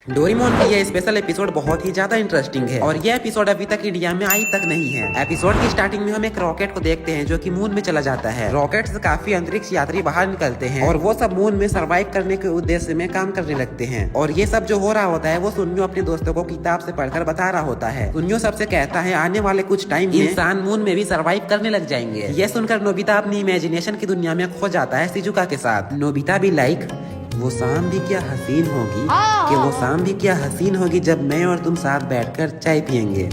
Doraemon की ये special episode बहुत ही ज्यादा इंटरेस्टिंग है और ये एपिसोड अभी तक इंडिया में आई तक नहीं है। एपिसोड की स्टार्टिंग में हम एक रॉकेट को देखते हैं जो कि मून में चला जाता है। रॉकेट से काफी अंतरिक्ष यात्री बाहर निकलते हैं और वो सब मून में सर्वाइव करने के उद्देश्य में काम करने लगते हैं। और ये सब जो हो रहा होता है वो सुनियो अपने दोस्तों को किताब से पढ़कर बता रहा होता है। सुनियो सबसे कहता है आने वाले कुछ टाइम में इंसान मून में भी सर्वाइव करने लग जाएंगे। ये सुनकर नोबिता अपनी इमेजिनेशन की दुनिया में खो जाता है शिजुका के साथ। नोबिता भी लाइक वो शाम भी क्या हसीन होगी कि वो शाम भी क्या हसीन होगी जब मैं और तुम साथ बैठकर चाय पियेंगे।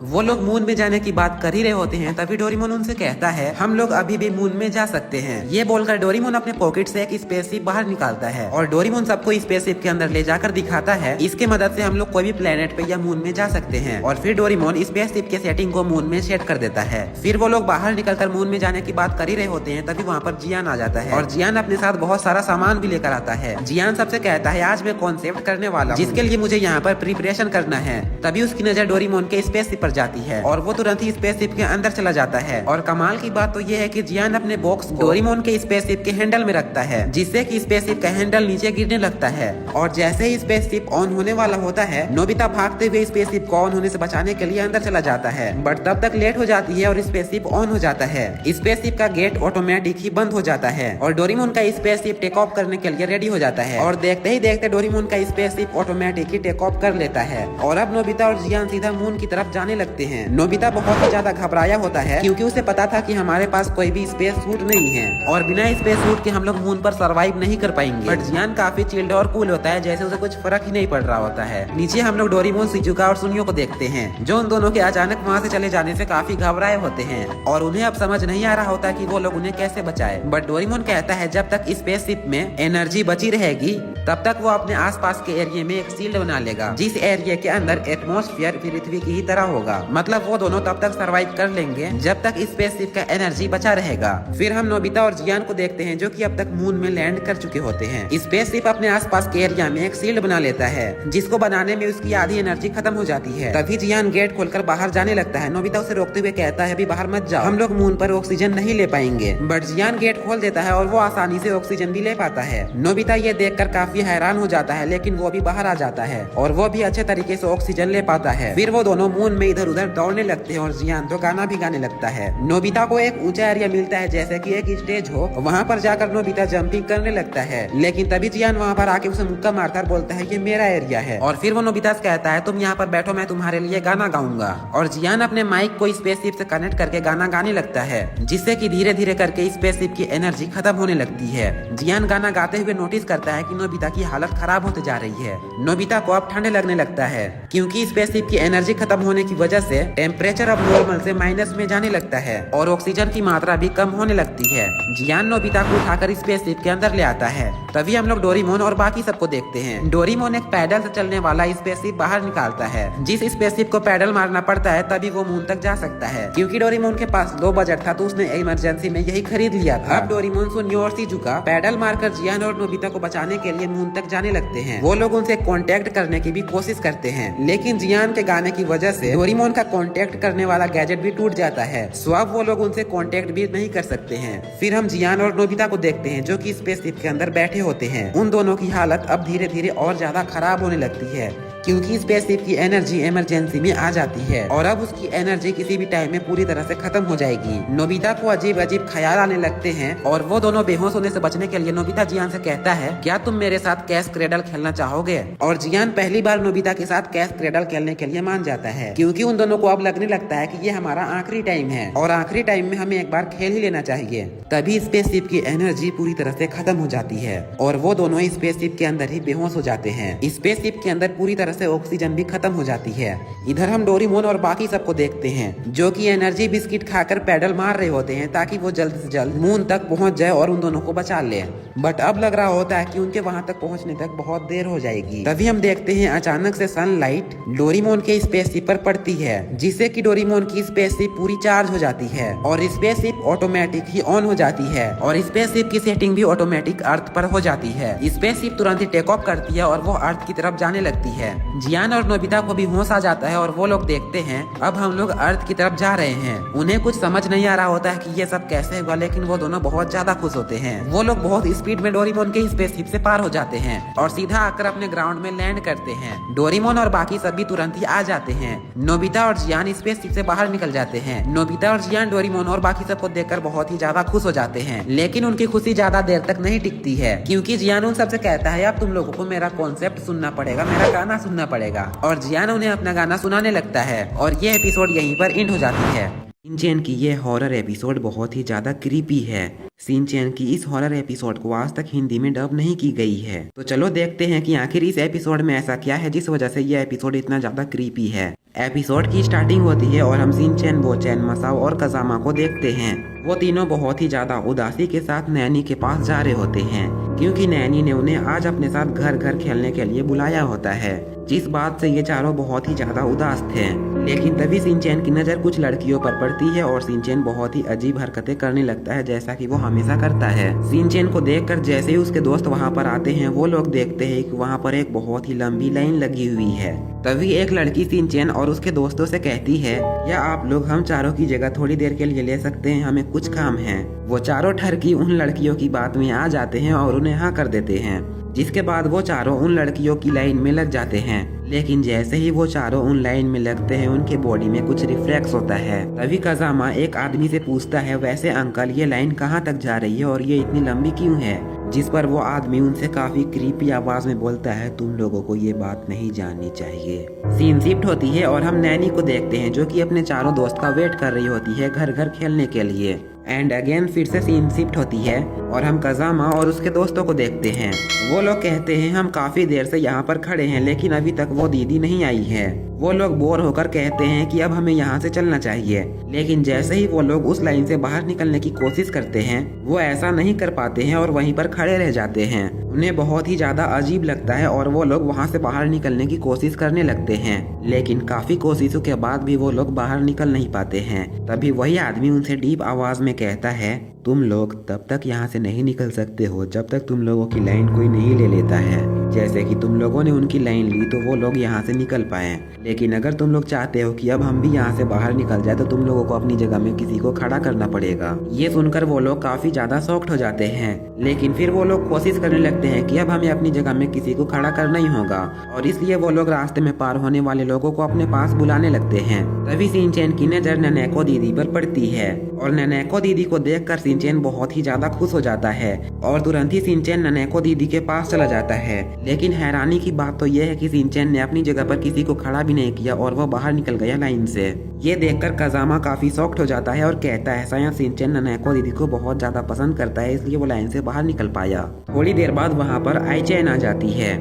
वो लोग मून में जाने की बात कर ही रहे होते हैं तभी डोरेमोन उनसे कहता है हम लोग अभी भी मून में जा सकते हैं। ये बोलकर डोरेमोन अपने पॉकेट से एक स्पेसशिप बाहर निकालता है और डोरेमोन सबको स्पेसशिप के अंदर ले जाकर दिखाता है इसके मदद से हम लोग कोई भी प्लेनेट पे या मून में जा सकते हैं। और फिर डोरेमोन स्पेसशिप के सेटिंग को मून में सेट कर देता है। फिर वो लोग बाहर निकलकर मून में जाने की बात कर ही रहे होते हैं तभी वहाँ पर जियान आ जाता है और जियान अपने साथ बहुत सारा सामान भी लेकर आता है। जियान सबसे कहता है आज मैं कॉन्सेप्ट करने वाला हूँ जिसके लिए मुझे यहाँ पर प्रिपरेशन करना है। तभी उसकी नजर डोरेमोन के स्पेसशिप पर जाती है और वो तुरंत ही स्पेसशिप के अंदर चला जाता है। और कमाल की बात तो ये है कि जियान अपने बॉक्स डोरेमोन के स्पेसशिप के हैंडल में रखता है जिससे कि स्पेसशिप का हैंडल नीचे गिरने लगता है। और जैसे ही स्पेसशिप ऑन होने वाला होता है नोबिता भागते हुए स्पेसशिप को ऑन होने से बचाने के लिए अंदर चला जाता है बट तब तक लेट हो जाती है और स्पेसशिप ऑन हो जाता है। स्पेसशिप का गेट ऑटोमेटिक ही बंद हो जाता है और डोरेमोन का स्पेसशिप टेक ऑफ करने के लिए रेडी हो जाता है। और देखते ही देखते डोरेमोन का स्पेसशिप ऑटोमेटिक ही टेक ऑफ कर लेता है और अब नोबिता और जियान सीधा मून की तरफ जाने लगते हैं। नोबिता बहुत ही ज्यादा घबराया होता है क्योंकि उसे पता था कि हमारे पास कोई भी स्पेस सूट नहीं है और बिना स्पेस सूट के हम लोग मून पर सरवाइव नहीं कर पाएंगे। बट जियान काफी चिल्ड और कूल होता है जैसे उसे कुछ फर्क ही नहीं पड़ रहा होता है। नीचे हम लोग डोरेमोन, शिजुका और सुनियो को देखते हैं जो उन दोनों के अचानक वहाँ से चले जाने से काफी घबराए होते हैं और उन्हें अब समझ नहीं आ रहा होता कि वो लोग उन्हें कैसे बचाए। बट डोरेमोन कहता है जब तक स्पेसशिप में एनर्जी बची रहेगी तब तक वो अपने आसपास के एरिया में एक शील्ड बना लेगा जिस एरिया के अंदर एटमॉस्फेयर पृथ्वी की ही तरह होगा। मतलब वो दोनों तब तक सर्वाइव कर लेंगे जब तक स्पेसशिप का एनर्जी बचा रहेगा। फिर हम नोबिता और जियान को देखते हैं जो कि अब तक मून में लैंड कर चुके होते हैं। स्पेसशिप अपने आसपास के एरिया में एक शील्ड बना लेता है जिसको बनाने में उसकी आधी एनर्जी खत्म हो जाती है। तभी जियान गेट खोलकर बाहर जाने लगता है। नोबिता उसे रोकते हुए कहता है अभी बाहर मत जाओ, हम लोग मून पर ऑक्सीजन नहीं ले पाएंगे। बट जियान गेट खोल देता है और वो आसानी से ऑक्सीजन भी ले पाता है। नोबिता ये देखकर काफी हैरान हो जाता है लेकिन वो भी बाहर आ जाता है और वो भी अच्छे तरीके से ऑक्सीजन ले पाता है। फिर वो दोनों मून में इधर उधर दौड़ने लगते हैं और जियान तो गाना भी गाने लगता है। नोबिता को एक ऊंचा एरिया मिलता है जैसे कि एक स्टेज हो, वहाँ पर जाकर नोबिता जंपिंग करने लगता है लेकिन तभी जियान वहाँ पर आके उसे मुक्का मारता बोलता है ये मेरा एरिया है। और फिर वो नोबिता से कहता है तुम यहाँ पर बैठो, मैं तुम्हारे लिए गाना गाऊंगा। और जियान अपने माइक को स्पेसशिप से कनेक्ट करके गाना गाने लगता है जिससे कि धीरे धीरे करके स्पेसशिप की एनर्जी खत्म होने लगती है। जियान गाना गाते हुए नोटिस करता है कि नोबिता की हालत खराब होते जा रही है। नोबिता को अब ठंड लगने लगता है क्योंकि स्पेसशिप की एनर्जी खत्म होने की वजह से टेम्परेचर अब नॉर्मल से माइनस में जाने लगता है और ऑक्सीजन की मात्रा भी कम होने लगती है। जियान नोबिता को उठाकर स्पेसशिप के अंदर ले आता है। तभी हम लोग डोरेमोन और बाकी सबको देखते हैं। डोरेमोन एक पैडल से चलने वाला स्पेसशिप बाहर निकालता है। जिस स्पेसशिप को पैडल मारना पड़ता है तभी वो मून तक जा सकता है। क्योंकि डोरेमोन के पास लो बजट था तो उसने इमरजेंसी में यही खरीद लिया था। अब डोरेमोन, सुनियो और शिजुका पैडल मारकर जियान और नोबिता को बचाने के लिए मून तक जाने लगते हैं। वो लोग उनसे कांटेक्ट करने की भी कोशिश करते हैं लेकिन जियान के गाने की वजह से डोरेमोन का कांटेक्ट करने वाला गैजेट भी टूट जाता है। सो अब वो लोग उनसे कांटेक्ट भी नहीं कर सकते हैं। फिर हम जियान और नोबिता को देखते हैं जो कि स्पेसशिप के अंदर बैठे होते हैं। उन दोनों की हालत अब धीरे धीरे और ज्यादा खराब होने लगती है क्योंकि स्पेसशिप की एनर्जी इमरजेंसी में आ जाती है और अब उसकी एनर्जी किसी भी टाइम में पूरी तरह से खत्म हो जाएगी। नोबिता को अजीब अजीब ख्याल आने लगते हैं और वो दोनों बेहोश होने से बचने के लिए नोबिता जियान से कहता है क्या तुम मेरे साथ कैश क्रेडल खेलना चाहोगे। और जियान पहली बार नोबिता के साथ कैश क्रेडल खेलने के लिए मान जाता है क्योंकि उन दोनों को अब लगने लगता है कि ये हमारा आखिरी टाइम है और आखिरी टाइम में हमें एक बार खेल ही लेना चाहिए। तभी स्पेसशिप की एनर्जी पूरी तरह से खत्म हो जाती है और वो दोनों स्पेसशिप के अंदर ही बेहोश हो जाते हैं। स्पेसशिप के अंदर पूरी तरह से ऑक्सीजन भी खत्म हो जाती है। इधर हम डोरेमोन और बाकी सबको देखते हैं जो कि एनर्जी बिस्किट खाकर पैडल मार रहे होते हैं ताकि वो जल्द से जल्द मून तक पहुंच जाए और उन दोनों को बचा ले। बट अब लग रहा होता है कि उनके वहां तक पहुंचने तक बहुत देर हो जाएगी। तभी हम देखते हैं अचानक से सनलाइट डोरेमोन के स्पेसशिप पर पड़ती है जिससे कि डोरेमोन की स्पेसशिप पूरी चार्ज हो जाती है और स्पेसशिप ऑटोमेटिक ही ऑन हो जाती है और स्पेसशिप की सेटिंग भी ऑटोमेटिक अर्थ पर हो जाती है। स्पेसशिप तुरंत ही टेक ऑफ करती है और वो अर्थ की तरफ जाने लगती है। जियान और नोबिता को भी होश आ जाता है और वो लोग देखते हैं अब हम लोग अर्थ की तरफ जा रहे हैं। उन्हें कुछ समझ नहीं आ रहा होता है कि ये सब कैसे हुआ, लेकिन वो दोनों बहुत ज्यादा खुश होते हैं। वो लोग बहुत स्पीड में डोरेमोन के स्पेसशिप से पार हो जाते हैं और सीधा आकर अपने ग्राउंड में लैंड करते हैं। डोरेमोन और बाकी सभी तुरंत ही आ जाते हैं। नोबिता और जियान स्पेसशिप से बाहर निकल जाते हैं। नोबिता और जियान डोरेमोन और बाकी सबको देखकर बहुत ही ज्यादा खुश हो जाते हैं, लेकिन उनकी खुशी ज्यादा देर तक नहीं टिकती है, क्योंकि जियान उन सबसे कहता है अब तुम लोगों को मेरा कॉन्सेप्ट सुनना पड़ेगा, मेरा गाना सुनना पड़ेगा। और जियान उन्हें अपना गाना सुनाने लगता है और ये एपिसोड यहीं पर एंड हो जाती है। शिनचैन की ये हॉरर एपिसोड बहुत ही ज्यादा क्रीपी है। शिनचैन की इस हॉरर एपिसोड को आज तक हिंदी में डब नहीं की गई है, तो चलो देखते हैं कि आखिर इस एपिसोड में ऐसा क्या है जिस वजह से ये एपिसोड इतना ज्यादा क्रीपी है। एपिसोड की स्टार्टिंग होती है और हम शिनचैन, बोचैन, मसाओ और कजामा को देखते हैं। वो तीनों बहुत ही ज्यादा उदासी के साथ नैनी के पास जा रहे होते हैं, क्योंकि नैनी ने उन्हें आज अपने साथ घर घर खेलने के लिए बुलाया होता है, जिस बात से ये चारों बहुत ही ज्यादा उदास थे। लेकिन तभी शिनचैन की नजर कुछ लड़कियों पर पड़ती है और शिनचैन बहुत ही अजीब हरकतें करने लगता है, जैसा कि वो हमेशा करता है। शिनचैन को देखकर जैसे ही उसके दोस्त वहाँ पर आते हैं, वो लोग देखते हैं कि वहाँ पर एक बहुत ही लंबी लाइन लगी हुई है। तभी एक लड़की शिनचैन और उसके दोस्तों से कहती है, या आप लोग हम चारों की जगह थोड़ी देर के लिए ले सकते हैं, हमें कुछ काम है। वो चारों ठरकी उन लड़कियों की बात में आ जाते हैं और उन्हें हाँ कर देते हैं, जिसके बाद वो चारों उन लड़कियों की लाइन में लग जाते हैं। लेकिन जैसे ही वो चारों उन लाइन में लगते हैं, उनके बॉडी में कुछ रिफ्लेक्स होता है। तभी कजामा एक आदमी से पूछता है, वैसे अंकल ये लाइन कहाँ तक जा रही है और ये इतनी लंबी क्यों है? जिस पर वो आदमी उनसे काफी क्रीपी आवाज में बोलता है, तुम लोगों को ये बात नहीं जाननी चाहिए। सीन शिफ्ट होती है और हम नैनी को देखते हैं, जो कि अपने चारों दोस्त का वेट कर रही होती है घर घर खेलने के लिए। एंड अगेन फिर से सीन शिफ्ट होती है और हम कजामा और उसके दोस्तों को देखते हैं। वो लोग कहते हैं, हम काफी देर से यहाँ पर खड़े हैं, लेकिन अभी तक वो दीदी नहीं आई है। वो लोग बोर होकर कहते हैं कि अब हमें यहाँ से चलना चाहिए, लेकिन जैसे ही वो लोग उस लाइन से बाहर निकलने की कोशिश करते हैं, वो ऐसा नहीं कर पाते हैं और वहीं पर खड़े रह जाते हैं। उन्हें बहुत ही ज्यादा अजीब लगता है और वो लोग वहाँ से बाहर निकलने की कोशिश करने लगते हैं, लेकिन काफी कोशिशों के बाद भी वो लोग बाहर निकल नहीं पाते हैं। तभी वही आदमी उनसे डीप आवाज में कहता है, तुम लोग तब तक यहाँ से नहीं निकल सकते हो जब तक तुम लोगों की लाइन कोई नहीं ले लेता है। जैसे कि तुम लोगों ने उनकी लाइन ली तो वो लोग यहाँ से निकल पाए, लेकिन अगर तुम लोग चाहते हो कि अब हम भी यहाँ से बाहर निकल जाए तो तुम लोगों को अपनी जगह में किसी को खड़ा करना पड़ेगा। ये सुनकर वो लोग काफी ज्यादा शॉक्ड हो जाते हैं, लेकिन फिर वो लोग कोशिश करने लगते हैं कि अब हमें अपनी जगह में किसी को खड़ा करना ही होगा, और इसलिए वो लोग रास्ते में पार होने वाले लोगों को अपने पास बुलाने लगते हैं। तभी शिनचैन की नजर ननेको दीदी पर पड़ती है और ननेको दीदी को देखकर शिनचैन बहुत ही ज्यादा खुश हो जाता है और तुरंत ही शिनचैन ननेको दीदी के पास चला जाता है। लेकिन हैरानी की बात तो यह है कि शिनचैन ने अपनी जगह पर किसी को खड़ा भी नहीं किया और वो बाहर निकल गया लाइन से। ये देखकर कजामा काफी शॉक्ड हो जाता है और कहता है, शायद शिनचैन ननेको दीदी को बहुत ज्यादा पसंद करता है, इसलिए वो लाइन से बाहर निकल पाया। थोड़ी देर बाद वहाँ पर आईचैन आ जाती है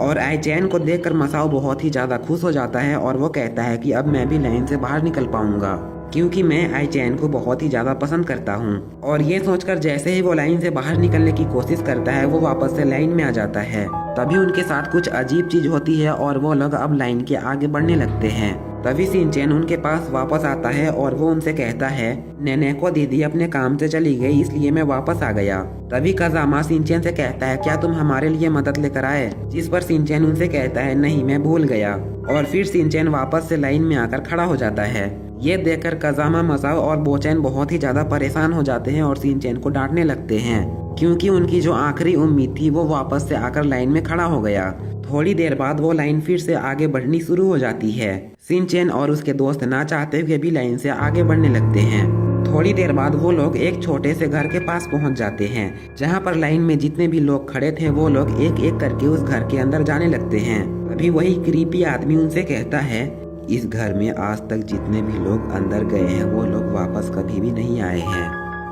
और आईचैन को देखकर मसाओ बहुत ही ज्यादा खुश हो जाता है और वो कहता है कि अब मैं भी लाइन से बाहर निकल पाऊंगा, क्योंकि मैं आईचैन को बहुत ही ज्यादा पसंद करता हूँ। और ये सोचकर जैसे ही वो लाइन से बाहर निकलने की कोशिश करता है, वो वापस से लाइन में आ जाता है। तभी उनके साथ कुछ अजीब चीज होती है और वो लोग अब लाइन के आगे बढ़ने लगते हैं। तभी शिनचैन उनके पास वापस आता है और वो उनसे कहता है, ननेको दीदी अपने काम से चली गई, इसलिए मैं वापस आ गया। तभी कजामा शिनचैन से कहता है, क्या तुम हमारे लिए मदद लेकर आए? जिस पर शिनचैन उनसे कहता है, नहीं मैं भूल गया। और फिर शिनचैन वापस से लाइन में आकर खड़ा हो जाता है। ये देखकर कजामा, मसाओ और बोचैन बहुत ही ज्यादा परेशान हो जाते हैं और शिनचैन को डांटने लगते हैं, क्योंकि उनकी जो आखिरी उम्मीद थी वो वापस से आकर लाइन में खड़ा हो गया। थोड़ी देर बाद वो लाइन फिर से आगे बढ़नी शुरू हो जाती है। शिनचैन और उसके दोस्त ना चाहते हुए भी लाइन से आगे बढ़ने लगते हैं। थोड़ी देर बाद वो लोग एक छोटे से घर के पास पहुंच जाते हैं, जहां पर लाइन में जितने भी लोग खड़े थे वो लोग एक एक करके उस घर के अंदर जाने लगते हैं। तभी वही क्रीपी आदमी उनसे कहता है, इस घर में आज तक जितने भी लोग अंदर गए हैं वो लोग वापस कभी भी नहीं आए हैं,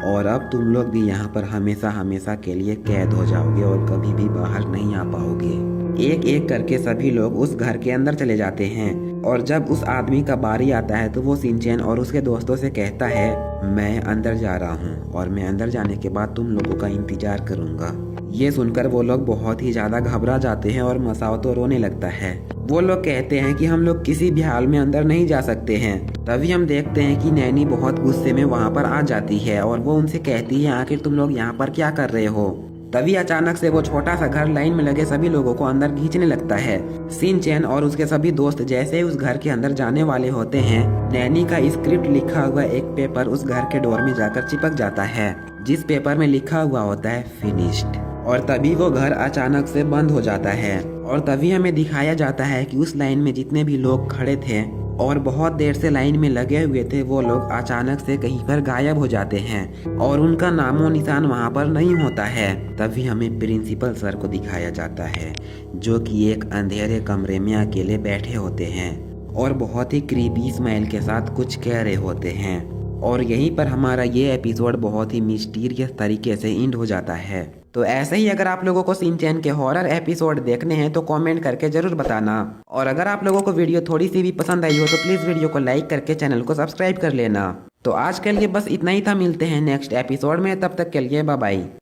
और अब तुम लोग भी यहाँ पर हमेशा हमेशा के लिए कैद हो जाओगे और कभी भी बाहर नहीं आ पाओगे। एक एक करके सभी लोग उस घर के अंदर चले जाते हैं और जब उस आदमी का बारी आता है तो वो शिनचैन और उसके दोस्तों से कहता है, मैं अंदर जा रहा हूँ और मैं अंदर जाने के बाद तुम लोगों का इंतजार करूंगा। ये सुनकर वो लोग बहुत ही ज्यादा घबरा जाते हैं और मसाओ तो रोने लगता है। वो लोग कहते हैं कि हम लोग किसी भी हाल में अंदर नहीं जा सकते हैं। तभी हम देखते हैं कि नैनी बहुत गुस्से में वहाँ पर आ जाती है और वो उनसे कहती है, आखिर तुम लोग यहाँ पर क्या कर रहे हो? तभी अचानक से वो छोटा सा घर लाइन में लगे सभी लोगों को अंदर खींचने लगता है। शिनचैन और उसके सभी दोस्त जैसे ही उस घर के अंदर जाने वाले होते हैं, नैनी का स्क्रिप्ट लिखा हुआ एक पेपर उस घर के डोर में जाकर चिपक जाता है, जिस पेपर में लिखा हुआ होता है फिनिश्ड। और तभी वो घर अचानक से बंद हो जाता है और तभी हमें दिखाया जाता है कि उस लाइन में जितने भी लोग खड़े थे और बहुत देर से लाइन में लगे हुए थे, वो लोग अचानक से कहीं पर गायब हो जाते हैं और उनका नामो निशान वहाँ पर नहीं होता है। तभी हमें प्रिंसिपल सर को दिखाया जाता है, जो कि एक अंधेरे कमरे में अकेले बैठे होते हैं और बहुत ही क्रीपी स्माइल के साथ कुछ कह रहे होते हैं। और यहीं पर हमारा ये एपिसोड बहुत ही मिस्टीरियस तरीके से एंड हो जाता है। तो ऐसे ही अगर आप लोगों को शिनचैन के हॉरर एपिसोड देखने हैं तो कमेंट करके जरूर बताना। और अगर आप लोगों को वीडियो थोड़ी सी भी पसंद आई हो तो प्लीज़ वीडियो को लाइक करके चैनल को सब्सक्राइब कर लेना। तो आज के लिए बस इतना ही था, मिलते हैं नेक्स्ट एपिसोड में, तब तक के लिए बाय बाय।